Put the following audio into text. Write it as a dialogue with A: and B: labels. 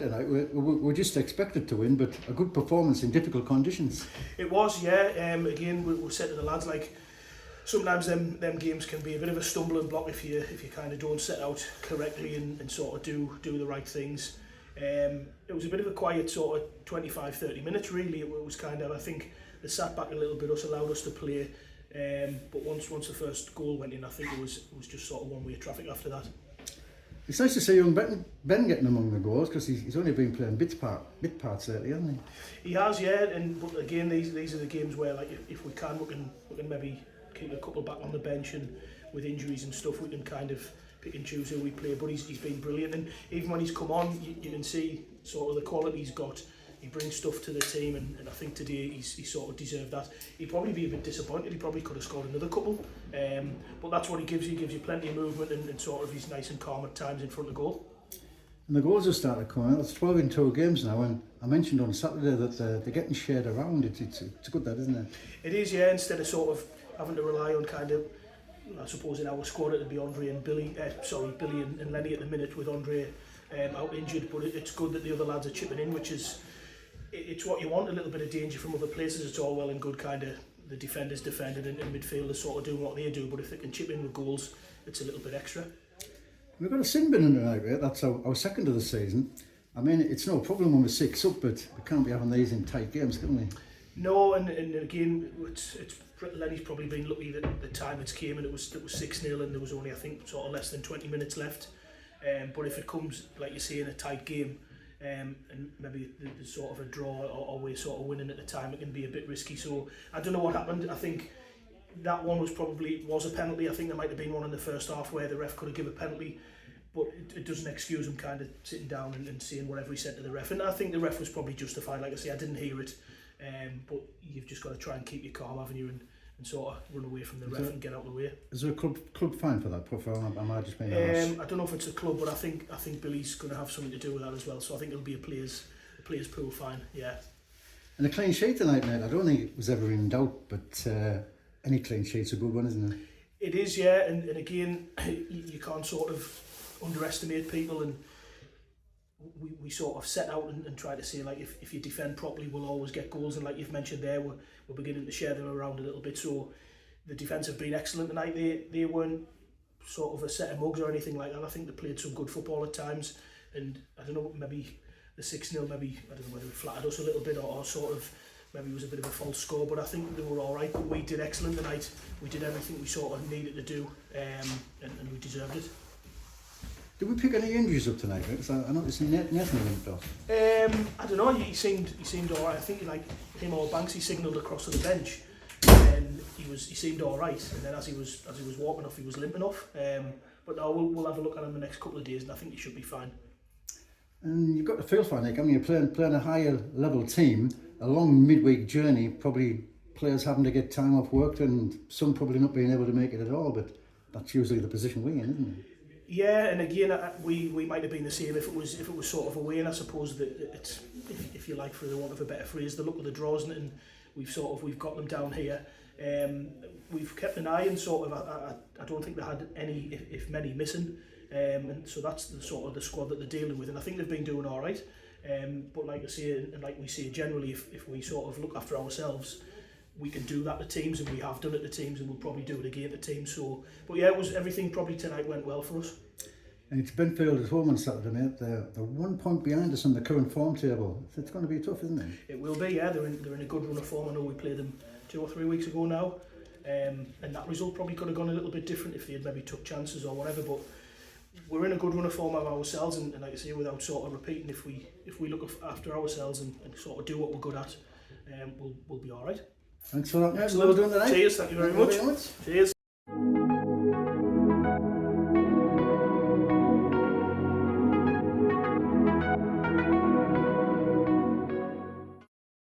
A: said tonight, we just expected to win, but a good performance in difficult conditions.
B: It was, yeah. Again, we said to the lads, like, sometimes them games can be a bit of a stumbling block if you kind of don't set out correctly and sort of do the right things. It was a bit of a quiet sort of 25-30 minutes really. It was kind of, I think they sat back a little bit, allowed us to play, but once the first goal went in, I think it was just sort of one-way traffic after that.
A: It's nice to see young Ben getting among the goals, because he's only been playing bit parts lately, hasn't he?
B: He has, yeah, but again, these are the games where, like, if we can maybe keep a couple back on the bench, and with injuries and stuff we can kind of pick and choose who we play. But he's been brilliant, and even when he's come on, you can see sort of the quality he's got. He brings stuff to the team, and I think today he sort of deserved that. He'd probably be a bit disappointed. He probably could have scored another couple, but that's what he gives you. He gives you plenty of movement, and sort of he's nice and calm at times in front of goal.
A: And the goals have started coming out. It's 12 in 2 games now, and I mentioned on Saturday that they're getting shared around. It's good, that, isn't it? It
B: is, yeah. Instead of sort of having to rely on kind of, I suppose in our squad it'd be Andre and Billy and Lenny at the minute, with Andre out injured, but it's good that the other lads are chipping in, which is, it's what you want, a little bit of danger from other places. It's all well and good kind of the defenders defending and midfielders sort of doing what they do, but if they can chip in with goals, it's a little bit extra.
A: We've got a sin bin in tonight, right? That's our second of the season. I mean, it's no problem when we're 6 up, but we can't be having these in tight games, can we?
B: No, and again, it's Lenny's probably been lucky that the time it's came and it was 6-0 and there was only, I think, sort of less than 20 minutes left. But if it comes, like you say, in a tight game, and maybe there's sort of a draw or we're sort of winning at the time, it can be a bit risky. So I don't know what happened. I think that one was a penalty. I think there might have been one in the first half where the ref could have given a penalty, but it doesn't excuse him kind of sitting down and seeing whatever he said to the ref. And I think the ref was probably justified. Like I say, I didn't hear it, but you've just got to try and keep your calm, haven't you, and sort of run away from the ref and get out of the way.
A: Is there a club fine for that, Profile? Am I just being
B: I don't know if it's a club, but I think Billy's going to have something to do with that as well. So I think it'll be a players pool fine, yeah.
A: And a clean sheet tonight, mate. I don't think it was ever in doubt, but any clean sheet's a good one, isn't it?
B: It is, yeah. And again, you can't sort of underestimate people, and we sort of set out and try to say, like, if you defend properly, we'll always get goals. And like you've mentioned there, we're beginning to share them around a little bit. So the defence have been excellent tonight. They weren't sort of a set of mugs or anything like that. I think they played some good football at times. And I don't know, maybe the 6-0, maybe, I don't know whether it flattered us a little bit or sort of, maybe it was a bit of a false score. But I think they were all right. But we did excellent tonight. We did everything we sort of needed to do, and we deserved it.
A: Did we pick any injuries up tonight? Because I noticed Nathan limped off.
B: I don't know. He seemed all right. I think like him or Banksy signalled across to the bench, and he seemed all right. And then as he was walking off, he was limping off. But no, we'll have a look at him the next couple of days, and I think he should be fine. And
A: you've got to feel for Nick. I mean, you're playing a higher level team, a long midweek journey. Probably players having to get time off work, and some probably not being able to make it at all. But that's usually the position we're in, isn't it?
B: Yeah, and again, we might have been the same if it was sort of away, and I suppose that it's, if you like, for the want of a better phrase, the luck of the draws, and we've got them down here. We've kept an eye, and sort of I don't think they had any, if many, missing, and so that's the sort of the squad that they're dealing with, and I think they've been doing all right. But like I say, and like we say generally, if we sort of look after ourselves, we can do that to teams, and we have done it to teams, and we'll probably do it again to teams. So, but yeah, everything probably tonight went well for us.
A: And it's Benfield at home on Saturday, mate. They're 1 point behind us on the current form table. It's going to be tough, isn't it?
B: It will be, yeah. They're in a good run of form. I know we played them 2 or 3 weeks ago now, and that result probably could have gone a little bit different if they had maybe took chances or whatever. But we're in a good run of form of ourselves, and like I say, without sort of repeating, if we look after ourselves and sort of do what we're good at, we'll be all right.
A: Thanks for that, mate.
B: Excellent.
A: Well done tonight.
B: Cheers, thank you very much. Cheers.